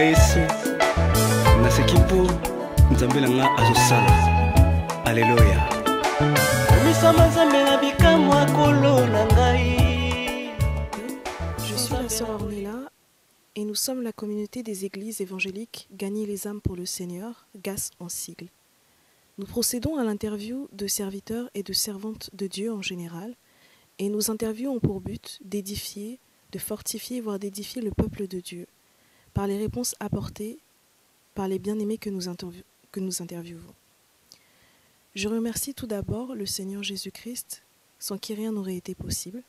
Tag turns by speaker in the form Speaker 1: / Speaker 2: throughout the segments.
Speaker 1: Yesu nasekipo nzambe nanga azosala. Alléluia.
Speaker 2: Je suis la sœur Ornella et nous sommes la communauté des églises évangéliques Gagner les âmes pour le Seigneur, GAS en sigle. Nous procédons à l'interview de serviteurs et de servantes de Dieu en général et nos interviews ont pour but d'édifier, de fortifier, voire d'édifier le peuple de Dieu par les réponses apportées par les bien-aimés que nous interviewons. Je remercie tout d'abord le Seigneur Jésus-Christ, sans qui rien n'aurait été possible.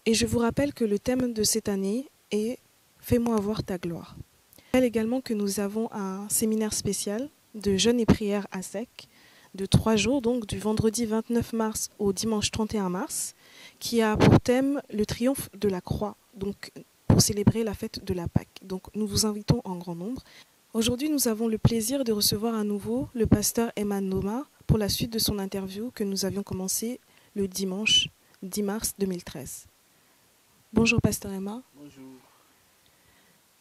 Speaker 2: Et je vous rappelle que le thème de cette année est « Fais-moi voir ta gloire ». Je rappelle également que nous avons un séminaire spécial de jeûne et prière à sec de 3 jours, donc du vendredi 29 mars au dimanche 31 mars, qui a pour thème le triomphe de la croix, donc pour célébrer la fête de la Pâque. Donc nous vous invitons en grand nombre. Aujourd'hui, nous avons le plaisir de recevoir à nouveau le pasteur Emma Noma pour la suite de son interview que nous avions commencé le dimanche 10 mars 2013. Bonjour pasteur Emma.
Speaker 3: Bonjour.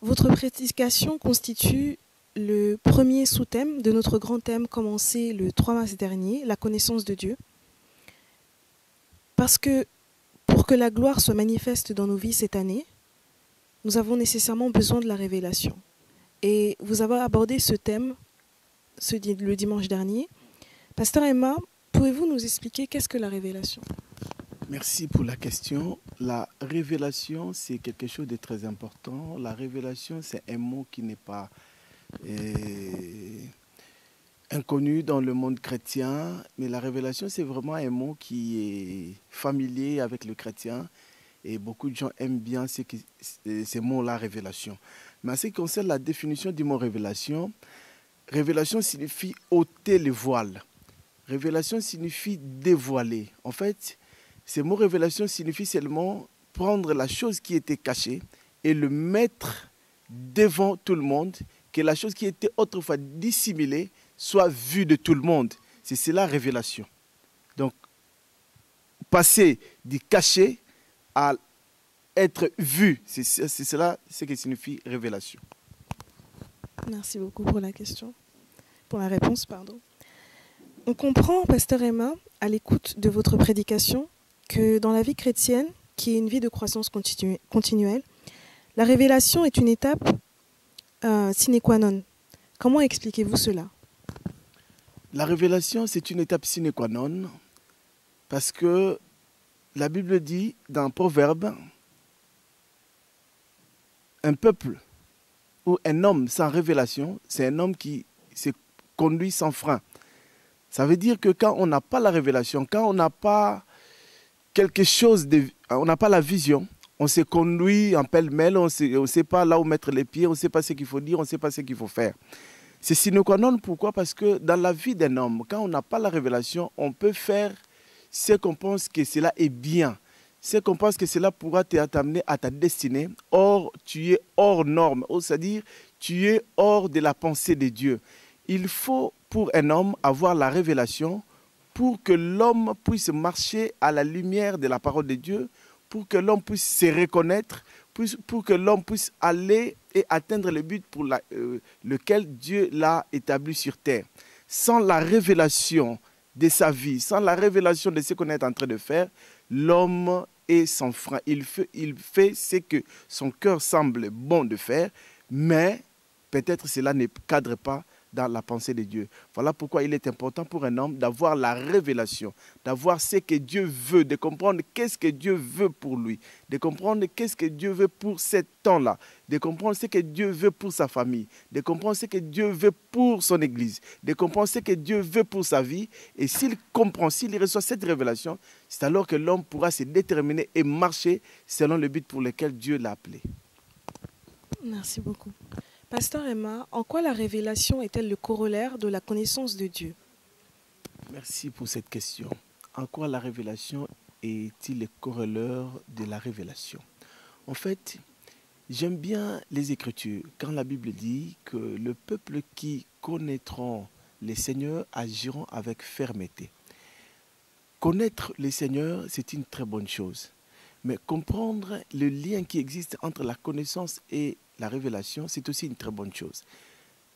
Speaker 2: Votre prédication constitue le premier sous-thème de notre grand thème commencé le 3 mars dernier, la connaissance de Dieu. Parce que pour que la gloire soit manifeste dans nos vies cette année, nous avons nécessairement besoin de la révélation. Et vous avez abordé ce thème le dimanche dernier. Pasteur Emma, pouvez-vous nous expliquer qu'est-ce que la révélation?
Speaker 3: Merci pour la question. La révélation, c'est quelque chose de très important. La révélation, c'est un mot qui n'est pas inconnu dans le monde chrétien, mais la révélation, c'est vraiment un mot qui est familier avec le chrétien et beaucoup de gens aiment bien ces mots-là, révélation. Mais en ce qui concerne la définition du mot révélation, révélation signifie ôter le voile. Révélation signifie dévoiler. En fait, ce mot révélation signifie seulement prendre la chose qui était cachée et le mettre devant tout le monde, que la chose qui était autrefois dissimulée soit vue de tout le monde. C'est cela révélation. Donc, passer du caché à être vu, c'est cela ce qui signifie révélation.
Speaker 2: Merci beaucoup pour la question, pour la réponse, pardon. On comprend, pasteur Emma, à l'écoute de votre prédication, que dans la vie chrétienne, qui est une vie de croissance continuelle, la révélation est une étape sine qua non. Comment expliquez-vous cela?
Speaker 3: La révélation, c'est une étape sine qua non, parce que la Bible dit dans Proverbe, un peuple ou un homme sans révélation, c'est un homme qui se conduit sans frein. Ça veut dire que quand on n'a pas la révélation, quand on n'a pas quelque chose, on n'a pas la vision, on se conduit en pêle-mêle, on ne sait pas là où mettre les pieds, on ne sait pas ce qu'il faut dire, on ne sait pas ce qu'il faut faire. C'est sine qua non, pourquoi? Parce que dans la vie d'un homme, quand on n'a pas la révélation, on peut faire ce qu'on pense que cela est bien, ce qu'on pense que cela pourra t'amener à ta destinée. Or, tu es hors norme, c'est-à-dire tu es hors de la pensée de Dieu. Il faut pour un homme avoir la révélation pour que l'homme puisse marcher à la lumière de la parole de Dieu, pour que l'homme puisse se reconnaître, pour que l'homme puisse aller et atteindre le but pour lequel Dieu l'a établi sur terre. Sans la révélation de sa vie, sans la révélation de ce qu'on est en train de faire, l'homme est sans frein. Il fait ce que son cœur semble bon de faire, mais peut-être cela ne cadre pas dans la pensée de Dieu. Voilà pourquoi il est important pour un homme d'avoir la révélation, d'avoir ce que Dieu veut, de comprendre qu'est-ce que Dieu veut pour lui, de comprendre qu'est-ce que Dieu veut pour ce temps-là, de comprendre ce que Dieu veut pour sa famille, de comprendre ce que Dieu veut pour son église, de comprendre ce que Dieu veut pour sa vie. Et s'il comprend, s'il reçoit cette révélation, c'est alors que l'homme pourra se déterminer et marcher selon le but pour lequel Dieu l'a appelé.
Speaker 2: Merci beaucoup. Pasteur Emma, en quoi la révélation est-elle le corollaire de la connaissance de Dieu?
Speaker 3: Merci pour cette question. En quoi la révélation est-il le corollaire de la révélation? En fait, j'aime bien les Écritures quand la Bible dit que le peuple qui connaîtront les Seigneurs agiront avec fermeté. Connaître les Seigneurs, c'est une très bonne chose. Mais comprendre le lien qui existe entre la connaissance et la révélation, c'est aussi une très bonne chose.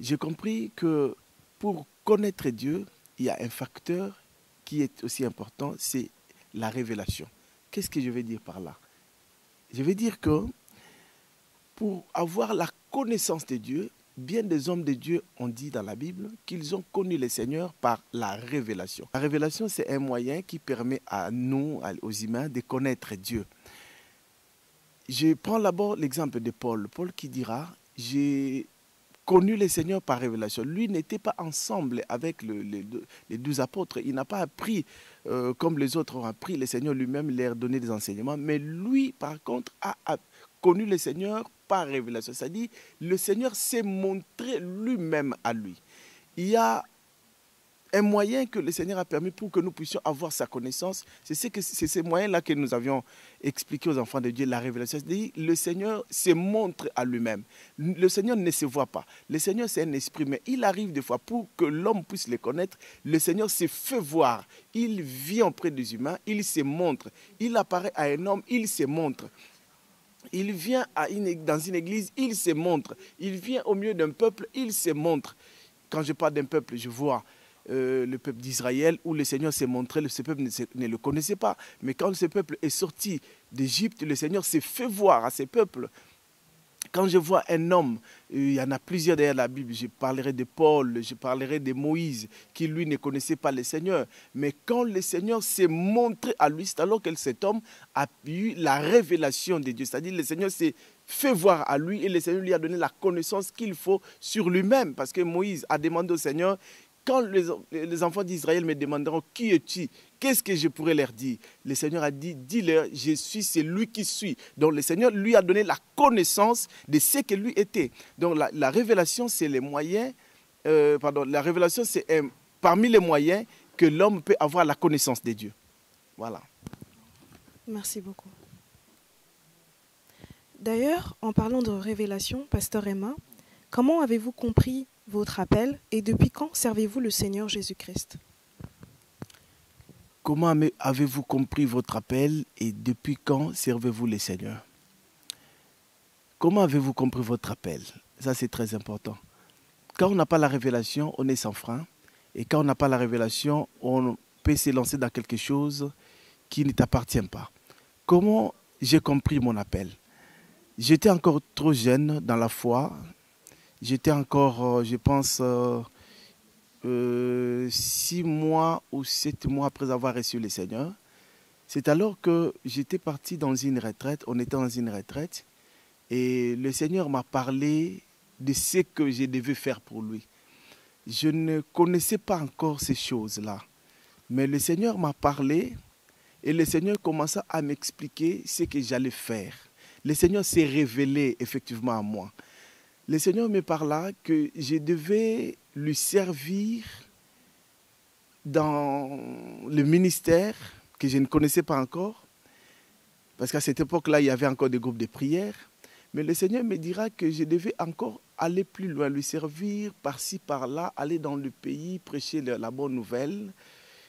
Speaker 3: J'ai compris que pour connaître Dieu, il y a un facteur qui est aussi important, c'est la révélation. Qu'est-ce que je veux dire par là? Je veux dire que pour avoir la connaissance de Dieu, bien des hommes de Dieu ont dit dans la Bible qu'ils ont connu le Seigneur par la révélation. La révélation, c'est un moyen qui permet à nous, aux humains, de connaître Dieu. Je prends d'abord l'exemple de Paul. Paul qui dira, j'ai connu le Seigneur par révélation. Lui n'était pas ensemble avec les 12 apôtres. Il n'a pas appris comme les autres ont appris. Le Seigneur lui-même leur donnait des enseignements. Mais lui, par contre, a connu le Seigneur par révélation. C'est-à-dire, le Seigneur s'est montré lui-même à lui. Il y a un moyen que le Seigneur a permis pour que nous puissions avoir sa connaissance. C'est ces moyens-là que nous avions expliqué aux enfants de Dieu, la révélation. C'est-à-dire, le Seigneur se montre à lui-même. Le Seigneur ne se voit pas. Le Seigneur, c'est un esprit, mais il arrive des fois pour que l'homme puisse le connaître. Le Seigneur se fait voir. Il vient auprès des humains, il se montre. Il apparaît à un homme, il se montre. Il vient dans une église, il se montre. Il vient au milieu d'un peuple, il se montre. Quand je parle d'un peuple, je vois le peuple d'Israël où le Seigneur s'est montré, ce peuple ne le connaissait pas. Mais quand ce peuple est sorti d'Égypte, le Seigneur s'est fait voir à ce peuple. Quand je vois un homme, il y en a plusieurs derrière la Bible, je parlerai de Paul, je parlerai de Moïse, qui lui ne connaissait pas le Seigneur. Mais quand le Seigneur s'est montré à lui, c'est alors que cet homme a eu la révélation de Dieu. C'est-à-dire le Seigneur s'est fait voir à lui et le Seigneur lui a donné la connaissance qu'il faut sur lui-même. Parce que Moïse a demandé au Seigneur, quand les enfants d'Israël me demanderont qui es-tu, qu'est-ce que je pourrais leur dire? Le Seigneur a dit, dis-leur, je suis celui qui suis. Donc le Seigneur lui a donné la connaissance de ce que lui était. Donc la révélation, c'est les moyens, la révélation, c'est parmi les moyens que l'homme peut avoir la connaissance de Dieu. Voilà.
Speaker 2: Merci beaucoup. D'ailleurs, en parlant de révélation, Pasteur Emma, comment avez-vous compris votre appel et depuis quand servez-vous le Seigneur Jésus-Christ?
Speaker 3: Comment avez-vous compris votre appel et depuis quand servez-vous le Seigneur? Comment avez-vous compris votre appel? Ça, c'est très important. Quand on n'a pas la révélation, on est sans frein. Et quand on n'a pas la révélation, on peut se lancer dans quelque chose qui ne t'appartient pas. Comment j'ai compris mon appel? J'étais encore trop jeune dans la foi. J'étais encore, je pense, 6 mois ou 7 mois après avoir reçu le Seigneur. C'est alors que j'étais parti dans une retraite, on était dans une retraite, et le Seigneur m'a parlé de ce que je devais faire pour lui. Je ne connaissais pas encore ces choses-là, mais le Seigneur m'a parlé et le Seigneur commença à m'expliquer ce que j'allais faire. Le Seigneur s'est révélé effectivement à moi. Le Seigneur me parla que je devais lui servir dans le ministère que je ne connaissais pas encore. Parce qu'à cette époque-là, il y avait encore des groupes de prière. Mais le Seigneur me dira que je devais encore aller plus loin, lui servir par-ci, par-là, aller dans le pays, prêcher la bonne nouvelle.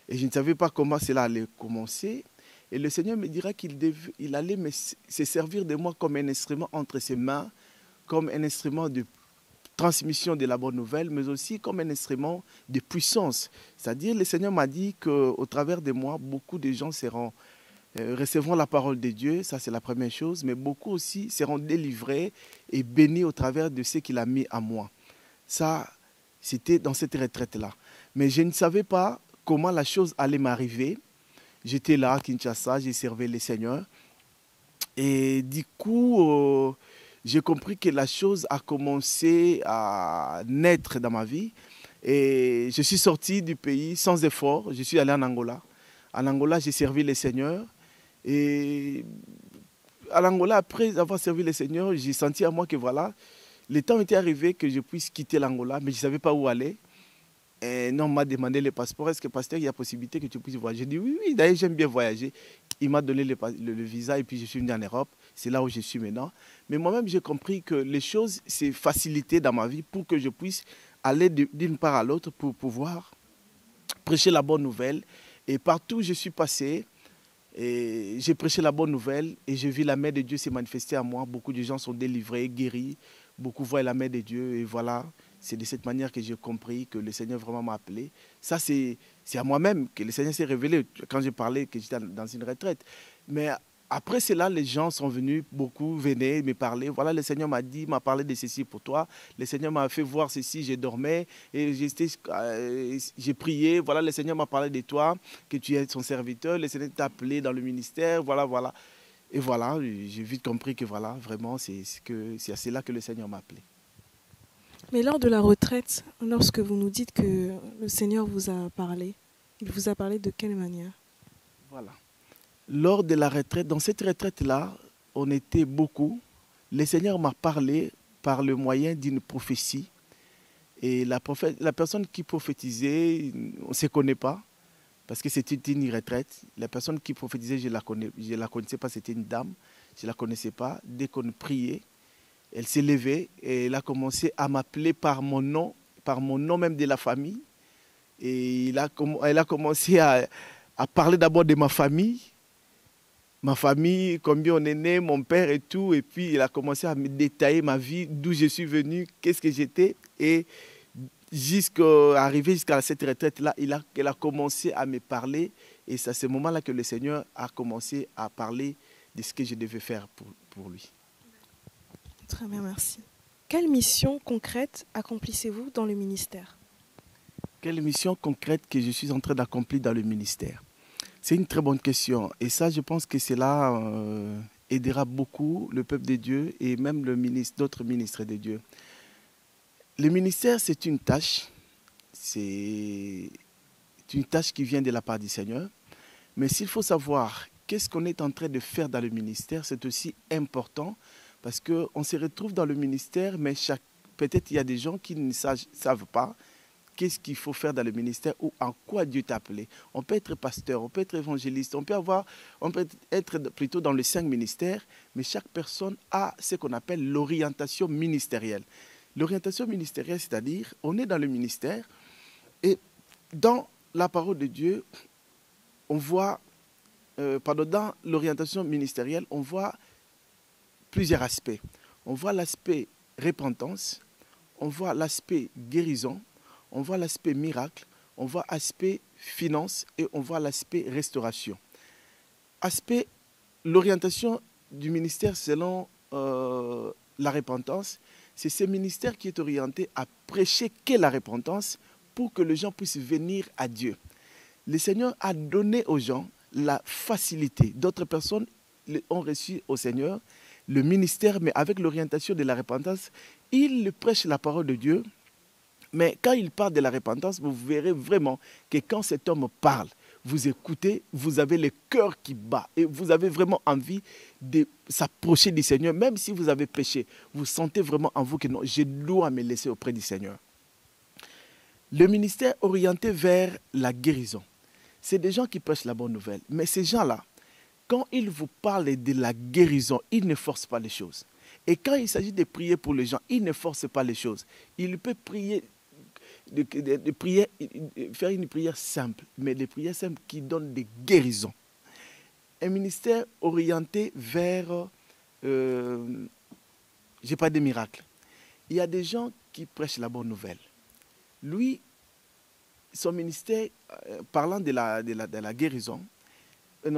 Speaker 3: Et je ne savais pas comment cela allait commencer. Et le Seigneur me dira qu'il allait se servir de moi comme un instrument entre ses mains, comme un instrument de transmission de la bonne nouvelle, mais aussi comme un instrument de puissance. C'est-à-dire, le Seigneur m'a dit qu'au travers de moi, beaucoup de gens recevront la parole de Dieu, ça c'est la première chose, mais beaucoup aussi seront délivrés et bénis au travers de ce qu'il a mis à moi. Ça, c'était dans cette retraite-là. Mais je ne savais pas comment la chose allait m'arriver. J'étais là à Kinshasa, j'ai servi le Seigneur. Et du coup, j'ai compris que la chose a commencé à naître dans ma vie. Et je suis sorti du pays sans effort. Je suis allé en Angola. En Angola, j'ai servi le Seigneur. Et à l'Angola, après avoir servi le Seigneur, j'ai senti à moi que voilà, le temps était arrivé que je puisse quitter l'Angola, mais je ne savais pas où aller. Et non, on m'a demandé le passeport. Est-ce que, pasteur, il y a possibilité que tu puisses voyager? J'ai dit oui, oui, d'ailleurs, j'aime bien voyager. Il m'a donné le visa et puis je suis venu en Europe. C'est là où je suis maintenant. Mais moi-même, j'ai compris que les choses, c'est facilité dans ma vie pour que je puisse aller d'une part à l'autre pour pouvoir prêcher la bonne nouvelle. Et partout où je suis passé, j'ai prêché la bonne nouvelle et j'ai vu la main de Dieu se manifester à moi. Beaucoup de gens sont délivrés, guéris. beaucoup voient la main de Dieu. Et voilà, c'est de cette manière que j'ai compris que le Seigneur vraiment m'a appelé. Ça, c'est à moi-même que le Seigneur s'est révélé quand j'ai parlé que j'étais dans une retraite. Mais après cela, les gens sont venus, beaucoup venaient me parler. Voilà, le Seigneur m'a dit, m'a parlé de ceci pour toi. Le Seigneur m'a fait voir ceci, je dormais et j'ai prié. Voilà, le Seigneur m'a parlé de toi, que tu es son serviteur. Le Seigneur t'a appelé dans le ministère. Voilà, voilà. Et voilà, j'ai vite compris que voilà, vraiment, c'est à cela que le Seigneur m'a appelé.
Speaker 2: Mais lors de la retraite, lorsque vous nous dites que le Seigneur vous a parlé, il vous a parlé de quelle manière?
Speaker 3: Voilà. Lors de la retraite, dans cette retraite-là, on était beaucoup. Le Seigneur m'a parlé par le moyen d'une prophétie. Et la personne qui prophétisait, on ne se connaît pas, parce que c'était une retraite. La personne qui prophétisait, je ne la connaissais pas, c'était une dame. Je ne la connaissais pas. Dès qu'on priait, elle s'est levée et elle a commencé à m'appeler par mon nom même de la famille. Et elle a commencé à parler d'abord de ma famille, combien on est né, mon père et tout. Et puis, il a commencé à me détailler ma vie, d'où je suis venu, qu'est-ce que j'étais. Et jusqu'à cette retraite-là, elle a commencé à me parler. Et c'est à ce moment-là que le Seigneur a commencé à parler de ce que je devais faire pour lui.
Speaker 2: Très bien, merci. Quelle mission concrète accomplissez-vous dans le ministère?
Speaker 3: Quelle mission concrète que je suis en train d'accomplir dans le ministère? C'est une très bonne question. Et ça, je pense que cela aidera beaucoup le peuple de Dieu et même d'autres ministres de Dieu. Le ministère, c'est une tâche. C'est une tâche qui vient de la part du Seigneur. Mais s'il faut savoir qu'est-ce qu'on est en train de faire dans le ministère, c'est aussi important parce qu'on se retrouve dans le ministère, mais peut-être il y a des gens qui ne savent pas qu'est-ce qu'il faut faire dans le ministère ou en quoi Dieu t'a appelé. On peut être pasteur, on peut être évangéliste, on peut être plutôt dans les 5 ministères, mais chaque personne a ce qu'on appelle l'orientation ministérielle. L'orientation ministérielle, c'est-à-dire, on est dans le ministère et dans la parole de Dieu, on voit, dans l'orientation ministérielle, on voit plusieurs aspects. On voit l'aspect repentance, on voit l'aspect guérison, on voit l'aspect miracle, on voit l'aspect finance et on voit l'aspect restauration. L'orientation du ministère selon la repentance, c'est ce ministère qui est orienté à prêcher qu'est la repentance pour que les gens puissent venir à Dieu. Le Seigneur a donné aux gens la facilité. D'autres personnes ont reçu au Seigneur le ministère, mais avec l'orientation de la repentance, ils prêchent la parole de Dieu. Mais quand il parle de la repentance, vous verrez vraiment que quand cet homme parle, vous écoutez, vous avez le cœur qui bat et vous avez vraiment envie de s'approcher du Seigneur. Même si vous avez péché, vous sentez vraiment en vous que non, je dois me laisser auprès du Seigneur. Le ministère orienté vers la guérison, c'est des gens qui prêchent la bonne nouvelle. Mais ces gens-là, quand ils vous parlent de la guérison, ils ne forcent pas les choses. Et quand il s'agit de prier pour les gens, ils ne forcent pas les choses. Ils peuvent prier, faire une prière simple, mais des prières simples qui donnent des guérisons. Un ministère orienté vers, j'ai pas de miracles. Il y a des gens qui prêchent la bonne nouvelle. Lui, son ministère, parlant de la guérison, il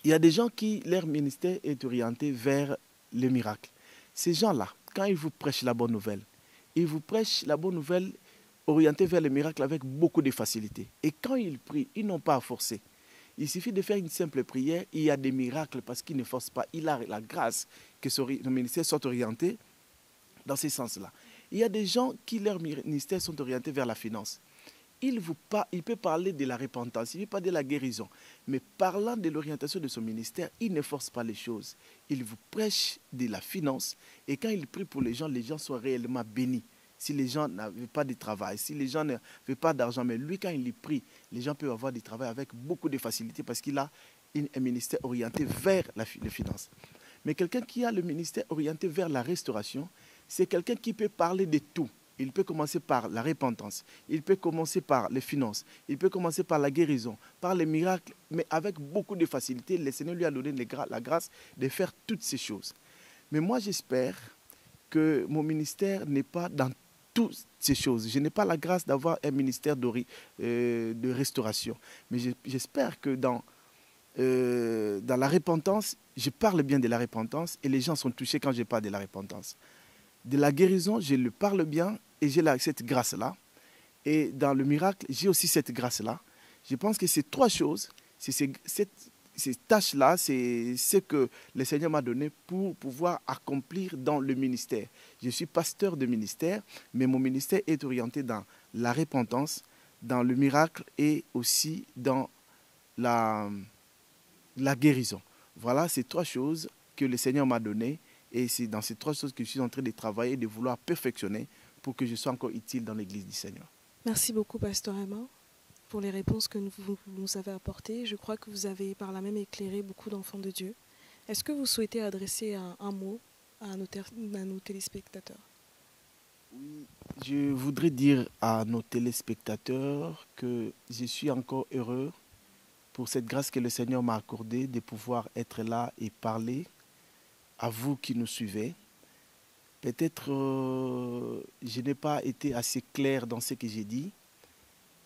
Speaker 3: y a des gens qui, leur ministère est orienté vers le miracle. Ces gens-là, quand ils vous prêchent la bonne nouvelle, ils vous prêchent la bonne nouvelle orientée vers le miracle avec beaucoup de facilité. Et quand ils prient, ils n'ont pas à forcer. Il suffit de faire une simple prière, il y a des miracles parce qu'ils ne forcent pas. Il a la grâce que le ministère soit orienté dans ce sens-là. Il y a des gens qui, leur ministère sont orientés vers la finance. Il peut parler de la repentance, il ne peut pas de la guérison. Mais parlant de l'orientation de son ministère, il ne force pas les choses. Il vous prêche de la finance. Et quand il prie pour les gens sont réellement bénis. Si les gens n'avaient pas de travail, si les gens n'avaient pas d'argent, mais lui, quand il prie, les gens peuvent avoir du travail avec beaucoup de facilité parce qu'il a un ministère orienté vers les finances. Mais quelqu'un qui a le ministère orienté vers la restauration, c'est quelqu'un qui peut parler de tout. Il peut commencer par la repentance, il peut commencer par les finances, il peut commencer par la guérison, par les miracles, mais avec beaucoup de facilité. Le Seigneur lui a donné la grâce de faire toutes ces choses. Mais moi, j'espère que mon ministère n'est pas dans toutes ces choses. Je n'ai pas la grâce d'avoir un ministère de restauration. Mais j'espère que dans la repentance, je parle bien de la repentance et les gens sont touchés quand je parle de la repentance. De la guérison, je le parle bien et j'ai cette grâce-là. Et dans le miracle, j'ai aussi cette grâce-là. Je pense que ces trois choses, ces tâches-là, c'est ce que le Seigneur m'a donné pour pouvoir accomplir dans le ministère. Je suis pasteur de ministère, mais mon ministère est orienté dans la repentance, dans le miracle et aussi dans la guérison. Voilà ces trois choses que le Seigneur m'a données et c'est dans ces trois choses que je suis en train de travailler, de vouloir perfectionner pour que je sois encore utile dans l'Église du Seigneur.
Speaker 2: Merci beaucoup, Pasteur Emma, pour les réponses que vous nous avez apportées. Je crois que vous avez par là même éclairé beaucoup d'enfants de Dieu. Est-ce que vous souhaitez adresser un mot à nos téléspectateurs?
Speaker 3: Oui, je voudrais dire à nos téléspectateurs que je suis encore heureux pour cette grâce que le Seigneur m'a accordée de pouvoir être là et parler à vous qui nous suivez. Peut-être je n'ai pas été assez clair dans ce que j'ai dit,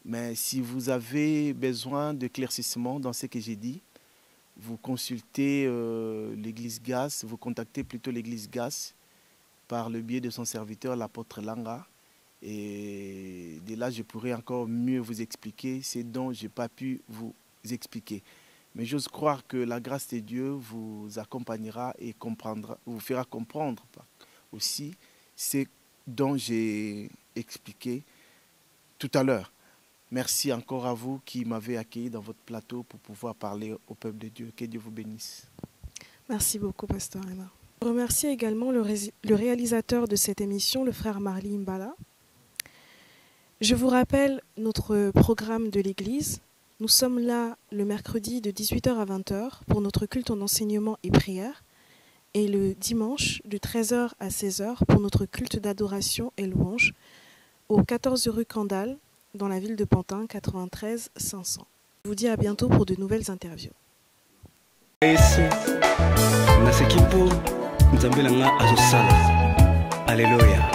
Speaker 3: mais si vous avez besoin d'éclaircissement dans ce que j'ai dit, vous consultez l'église GAS, vous contactez plutôt l'église GAS par le biais de son serviteur, l'apôtre Langa. Et de là, je pourrais encore mieux vous expliquer ce dont je n'ai pas pu vous expliquer. Mais j'ose croire que la grâce de Dieu vous accompagnera et vous fera comprendre aussi ce dont j'ai expliqué tout à l'heure. Merci encore à vous qui m'avez accueilli dans votre plateau pour pouvoir parler au peuple de Dieu. Que Dieu vous bénisse.
Speaker 2: Merci beaucoup, Pasteur Emma. Je remercie également le réalisateur de cette émission, le frère Marley Mbala. Je vous rappelle notre programme de l'Église. Nous sommes là le mercredi de 18h à 20h pour notre culte en enseignement et prière et le dimanche de 13h à 16h pour notre culte d'adoration et louange au 14 rue Candale dans la ville de Pantin, 93 500. Je vous dis à bientôt pour de nouvelles interviews.
Speaker 4: Alléluia.